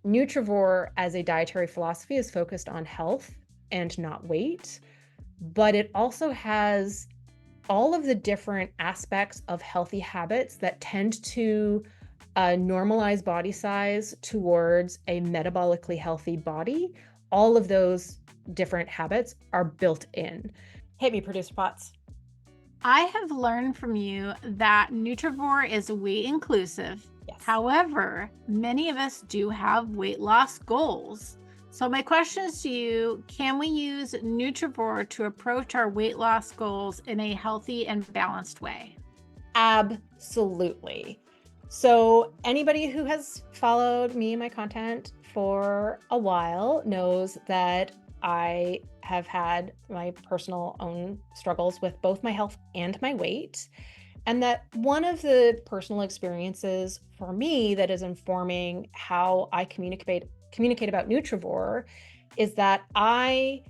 Nutrivore as a dietary philosophy is focused on health and not weight, but it also has all of the different aspects of healthy habits that tend to normalize body size towards a metabolically healthy body. All of those different habits are built in. Hit me, Producer Potts. I have learned from you that Nutrivore is weight inclusive. Yes. However, many of us do have weight loss goals. So my question is to you, can we use Nutrivore to approach our weight loss goals in a healthy and balanced way? Absolutely. So anybody who has followed me and my content for a while knows that I have had my personal own struggles with both my health and my weight. And that one of the personal experiences for me that is informing how I communicate about Nutrivore is that I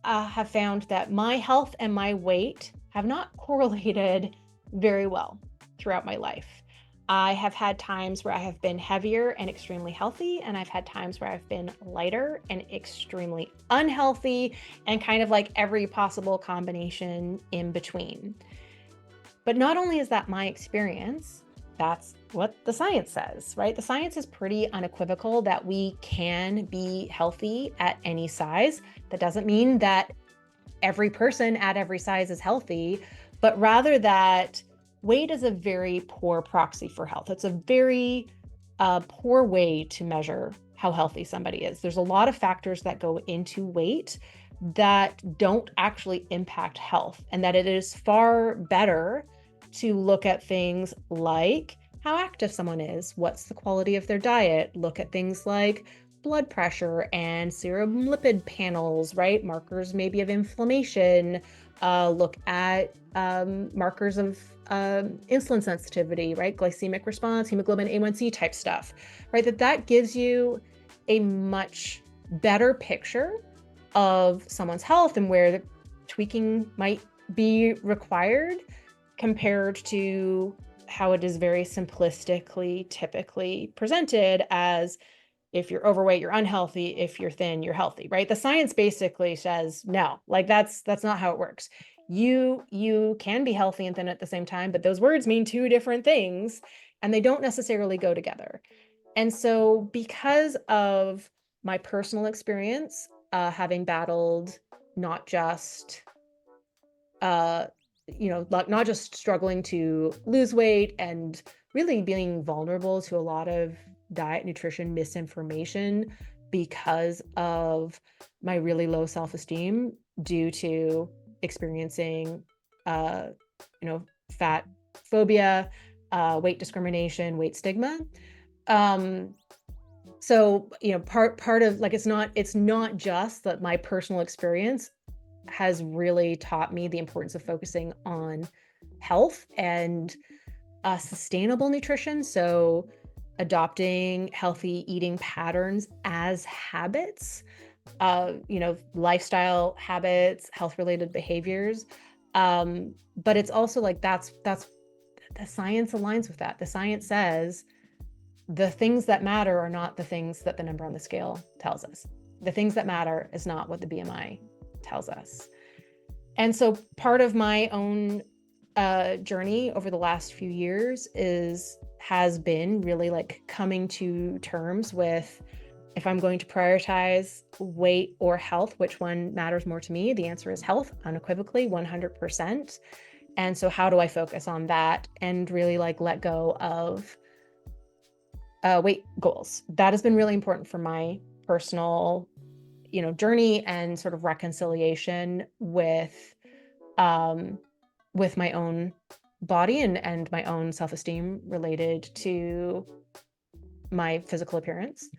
have found that my health and my weight have not correlated very well throughout my life. I have had times where I have been heavier and extremely healthy, and I've had times where I've been lighter and extremely unhealthy, and kind of like every possible combination in between. But not only is that my experience, that's what the science says, right? The science is pretty unequivocal that we can be healthy at any size. That doesn't mean that every person at every size is healthy, but rather that weight is a very poor proxy for health. It's a very poor way to measure how healthy somebody is. There's a lot of factors that go into weight that don't actually impact health, and that it is far better to look at things like how active someone is, what's the quality of their diet, look at things like blood pressure and serum lipid panels, right? Markers maybe of inflammation, look at markers of insulin sensitivity, right? Glycemic response, hemoglobin A1C type stuff, right? That gives you a much better picture of someone's health and where the tweaking might be required compared to how it is very simplistically typically presented as if you're overweight, you're unhealthy. If you're thin, you're healthy, right? The science basically says no, like that's not how it works. You can be healthy and thin at the same time, but those words mean two different things and they don't necessarily go together. And so because of my personal experience, having battled not just not just struggling to lose weight and really being vulnerable to a lot of diet nutrition misinformation because of my really low self-esteem due to experiencing fat phobia, weight discrimination, weight stigma. So part of like it's not just that my personal experience has really taught me the importance of focusing on health and sustainable nutrition. So adopting healthy eating patterns as habits, lifestyle habits, health-related behaviors. But it's also like that's the science aligns with that. The science says the things that matter are not the things that the number on the scale tells us. The things that matter is not what the BMI tells us. And so part of my own journey over the last few years has been really like coming to terms with if I'm going to prioritize weight or health, which one matters more to me? The answer is health, unequivocally, 100%. And so how do I focus on that and really like let go of weight goals? That has been really important for my personal journey and sort of reconciliation with my own body and my own self-esteem related to my physical appearance.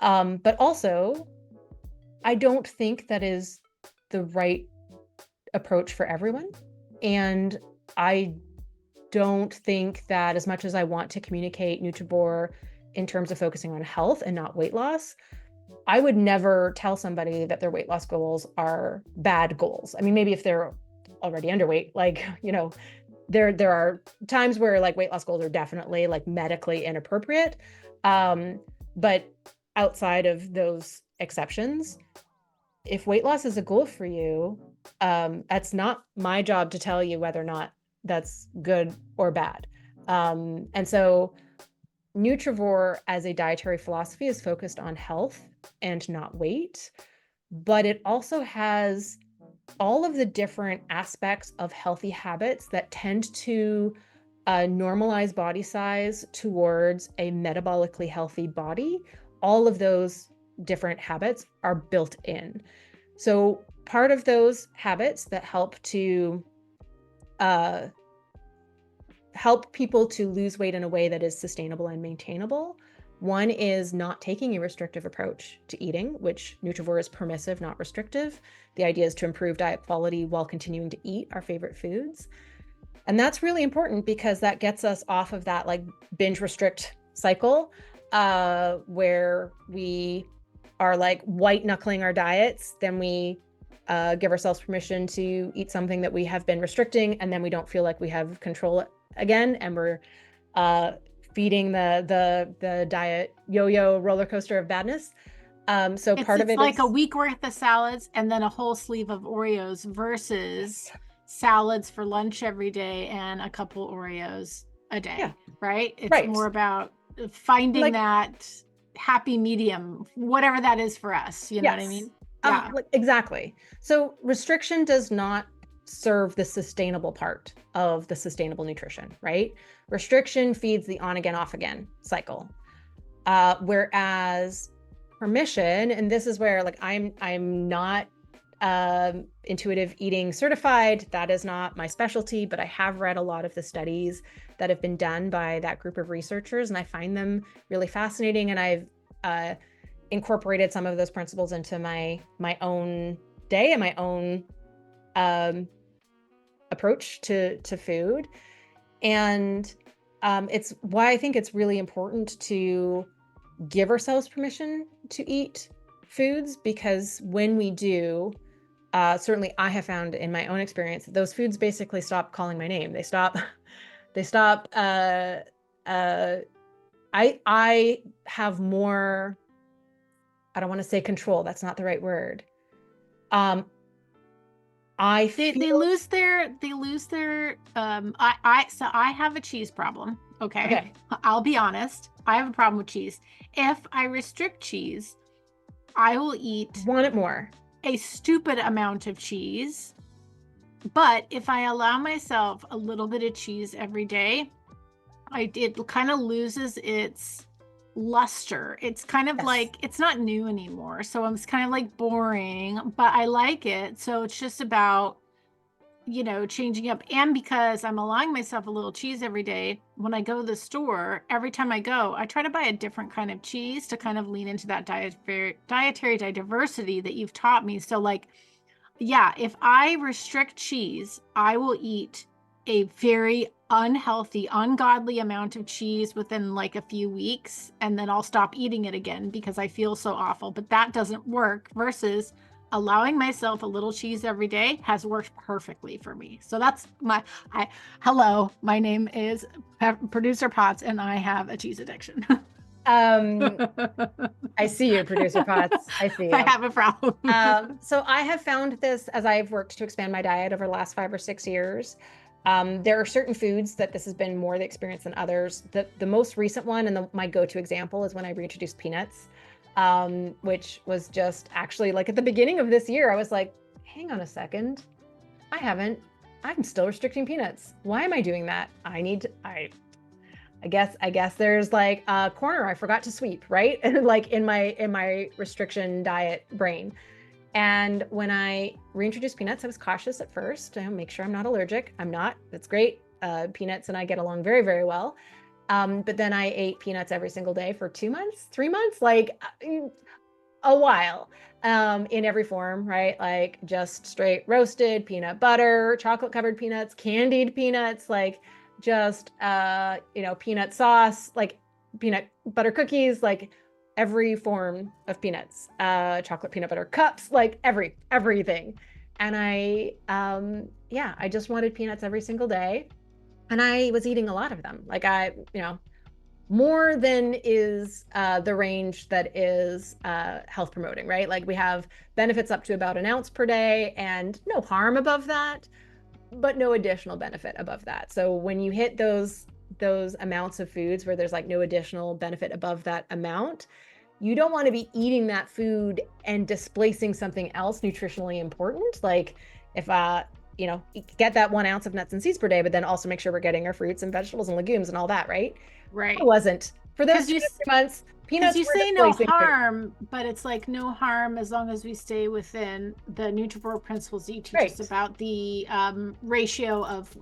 But also, I don't think that is the right approach for everyone. And I don't think that as much as I want to communicate Nutrivore in terms of focusing on health and not weight loss, I would never tell somebody that their weight loss goals are bad goals. I mean, maybe if they're already underweight, like, there are times where like weight loss goals are definitely like medically inappropriate. But outside of those exceptions, if weight loss is a goal for you, that's not my job to tell you whether or not that's good or bad. And so Nutrivore as a dietary philosophy is focused on health and not weight, but it also has all of the different aspects of healthy habits that tend to normalize body size towards a metabolically healthy body. All of those different habits are built in. So part of those habits that uh, help people to lose weight in a way that is sustainable and maintainable. One is not taking a restrictive approach to eating, which Nutrivore is permissive, not restrictive. The idea is to improve diet quality while continuing to eat our favorite foods. And that's really important because that gets us off of that like binge restrict cycle, where we are like white knuckling our diets, then we give ourselves permission to eat something that we have been restricting, and then we don't feel like we have control again, and we're feeding the diet yo-yo roller coaster of badness. So part of it's it like is a week worth of salads and then a whole sleeve of Oreos versus salads for lunch every day and a couple Oreos a day, yeah, right? It's right. more about finding Like, that happy medium, whatever that is for us. You know what I yes, mean? Yeah. exactly. So restriction does not serve the sustainable part of the sustainable nutrition, right? Restriction feeds the on again, off again cycle. Whereas permission, and this is where like I'm not intuitive eating certified. That is not my specialty, but I have read a lot of the studies that have been done by that group of researchers, and I find them really fascinating. And I've incorporated some of those principles into my own day and my own approach to food. And it's why I think it's really important to give ourselves permission to eat foods, because when we do, certainly I have found in my own experience that those foods basically stop calling my name. They stop, they stop, I have more, I don't want to say control, that's not the right word. I They feel lose their I have a cheese problem. Okay. okay. I'll be honest. I have a problem with cheese. If I restrict cheese, I will eat Want it more. a stupid amount of cheese. But if I allow myself a little bit of cheese every day, it kind of loses its luster. It's kind of Yes. like, it's not new anymore. So it's kind of like boring, but I like it. So it's just about, changing up. And because I'm allowing myself a little cheese every day, when I go to the store, every time I go, I try to buy a different kind of cheese to kind of lean into that dietary diversity that you've taught me. So like, yeah, if I restrict cheese, I will eat a very unhealthy, ungodly amount of cheese within like a few weeks, and then I'll stop eating it again because I feel so awful. But that doesn't work versus allowing myself a little cheese every day has worked perfectly for me. So that's hello, my name is Producer Potts and I have a cheese addiction. I see you, Producer Potts. I see you. I have a problem. So I have found this as I've worked to expand my diet over the last 5 or 6 years. There are certain foods that this has been more the experience than others. The most recent one and my go-to example is when I reintroduced peanuts, which was just actually like at the beginning of this year, I was like, hang on a second. I'm still restricting peanuts. Why am I doing that? I guess there's like a corner I forgot to sweep, right? Like in my restriction diet brain. And when I reintroduced peanuts, I was cautious at first to make sure I'm not allergic. I'm not. That's great. Peanuts and I get along very, very well. But then I ate peanuts every single day for 2 months, 3 months, like a while, in every form, right? Like just straight roasted peanut butter, chocolate covered peanuts, candied peanuts, like just, peanut sauce, like peanut butter cookies, like every form of peanuts, chocolate peanut butter cups, like everything. And I just wanted peanuts every single day. And I was eating a lot of them. Like more than is the range that is health promoting, right? Like we have benefits up to about an ounce per day and no harm above that, but no additional benefit above that. So when you hit those amounts of foods where there's like no additional benefit above that amount, you don't want to be eating that food and displacing something else nutritionally important. Like if you know, get that 1 ounce of nuts and seeds per day, but then also make sure we're getting our fruits and vegetables and legumes and all that, right? I Right. wasn't. For those 2 months, Because peanuts you were say no displacing food. harm, but it's like no harm as long as we stay within the Nutrivore principles that you teach us Right. about the ratio of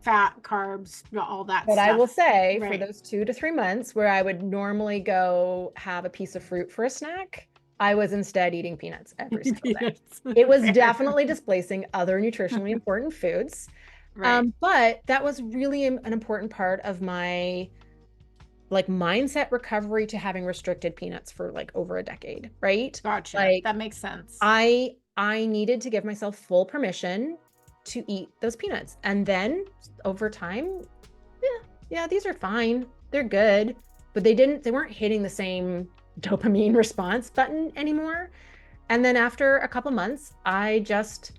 fat, carbs, all that But stuff. I will say for Right. those 2 to 3 months where I would normally go have a piece of fruit for a snack, I was instead eating peanuts every single day. Yes. It was Fair. definitely displacing other nutritionally important foods. Right. But that was really an important part of my like mindset recovery to having restricted peanuts for like over a decade, right? Gotcha. Like That makes sense. I needed to give myself full permission to eat those peanuts. And then over time, yeah, these are fine. They're good, but they weren't hitting the same dopamine response button anymore. And then after a couple months, I just,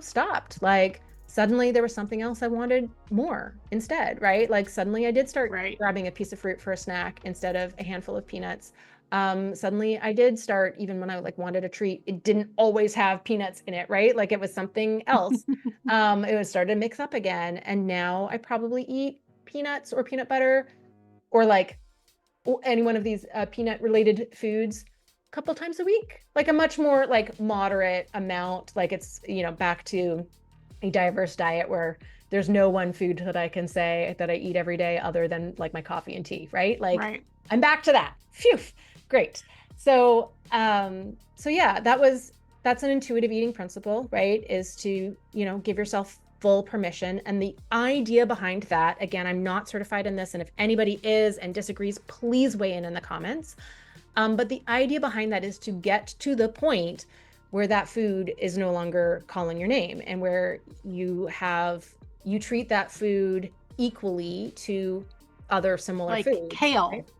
stopped. Like suddenly there was something else I wanted more instead, right? Like suddenly I did start Right. grabbing a piece of fruit for a snack instead of a handful of peanuts. Suddenly I did start, even when I like wanted a treat, it didn't always have peanuts in it, right? Like it was something else. It was started to mix up again. And now I probably eat peanuts or peanut butter or like any one of these peanut related foods a couple times a week, like a much more like moderate amount. Like it's, back to a diverse diet where there's no one food that I can say that I eat every day other than like my coffee and tea, right? Like Right. I'm back to that. Phew, great. So yeah, that's an intuitive eating principle, right? Is to, give yourself full permission. And the idea behind that, again, I'm not certified in this. And if anybody is and disagrees, please weigh in the comments. But the idea behind that is to get to the point where that food is no longer calling your name and where you treat that food equally to other similar Like foods. kale. Right?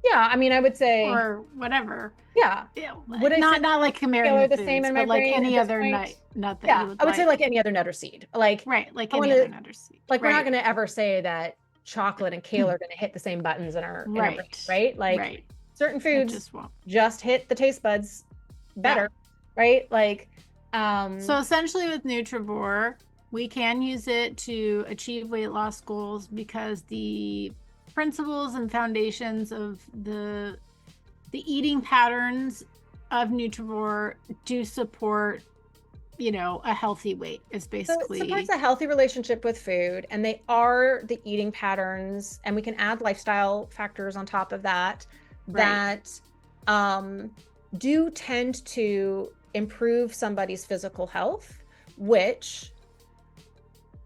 Yeah, I mean, I would say, or whatever. Yeah. Would not like American the foods, same in my but like brain any at this other point? nut that Yeah, you would I would say like any other nut or seed. Like right, like any other nut or seed. Like we're not Right. going to ever say that chocolate and kale are going to hit the same buttons in our brain, Right. right? Like Right. certain It foods won't. just hit the taste buds better, right? Like So essentially with Nutrivore, we can use it to achieve weight loss goals because the principles and foundations of the eating patterns of Nutrivore do support, a healthy weight is basically. So it supports a healthy relationship with food, and they are the eating patterns, and we can add lifestyle factors on top of that that do tend to improve somebody's physical health, which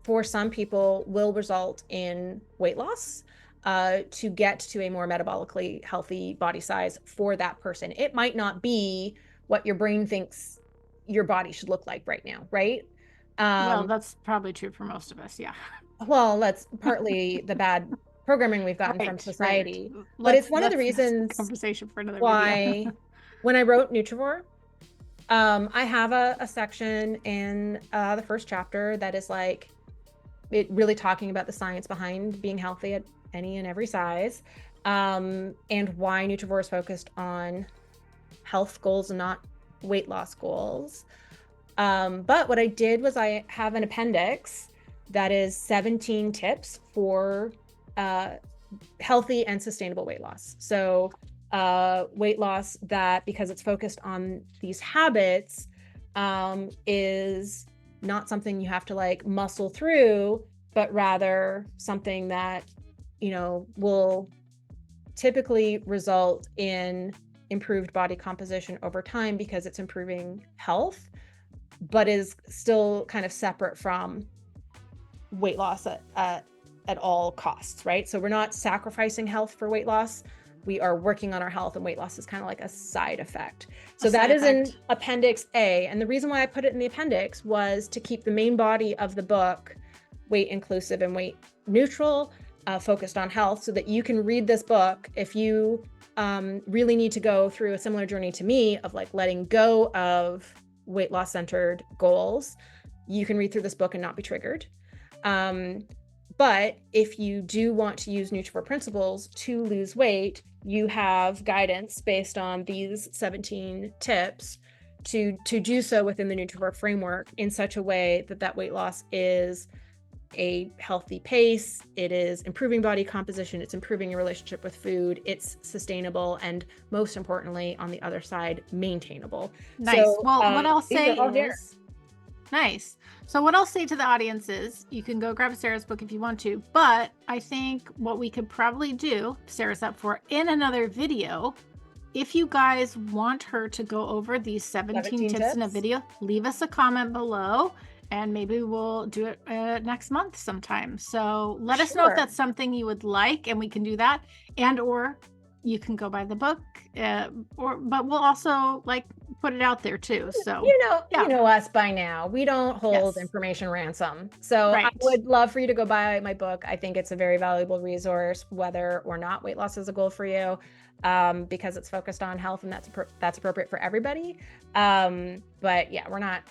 for some people will result in weight loss to get to a more metabolically healthy body size for that person. It might not be what your brain thinks your body should look like right now, right? Well, that's probably true for most of us, yeah. Well, that's partly the bad programming we've gotten from society. Right. But it's one of the reasons conversation for another why video. when I wrote Nutrivore, I have a section in the first chapter that is like it really talking about the science behind being healthy at any and every size, and why Nutrivore is focused on health goals and not weight loss goals. But what I did was I have an appendix that is 17 tips for healthy and sustainable weight loss. So weight loss that, because it's focused on these habits, is not something you have to like muscle through, but rather something that, will typically result in improved body composition over time because it's improving health, but is still kind of separate from weight loss at all costs, right? So we're not sacrificing health for weight loss. We are working on our health, and weight loss is kind of like a side effect. So that is in Appendix A. And the reason why I put it in the appendix was to keep the main body of the book weight inclusive and weight neutral, focused on health, so that you can read this book if you really need to go through a similar journey to me of like letting go of weight loss centered goals. You can read through this book and not be triggered. But if you do want to use Nutrivore principles to lose weight, you have guidance based on these 17 tips to do so within the Nutrivore framework in such a way that that weight loss is a healthy pace, it is improving body composition, it's improving your relationship with food, it's sustainable, and most importantly, on the other side, maintainable. Nice. So, Well, what I'll these say are all here. is, nice. So what I'll say to the audience is, you can go grab Sarah's book if you want to, but I think what we could probably do, Sarah's up for, in another video, if you guys want her to go over these 17 tips in a video, leave us a comment below, and maybe we'll do it next month sometime. So let us know if that's something you would like, and we can do that. And or you can go buy the book, but we'll also like put it out there too. So you know us by now. We don't hold Yes. information ransom. So I Right. would love for you to go buy my book. I think it's a very valuable resource, whether or not weight loss is a goal for you, because it's focused on health, and that's appropriate for everybody. But yeah, we're not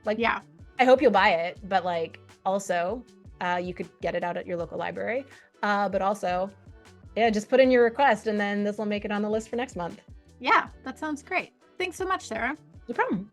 like, Yeah. I hope you'll buy it, but like also you could get it out at your local library. But also, yeah, just put in your request, and then this will make it on the list for next month. Yeah, that sounds great. Thanks so much, Sarah. No problem.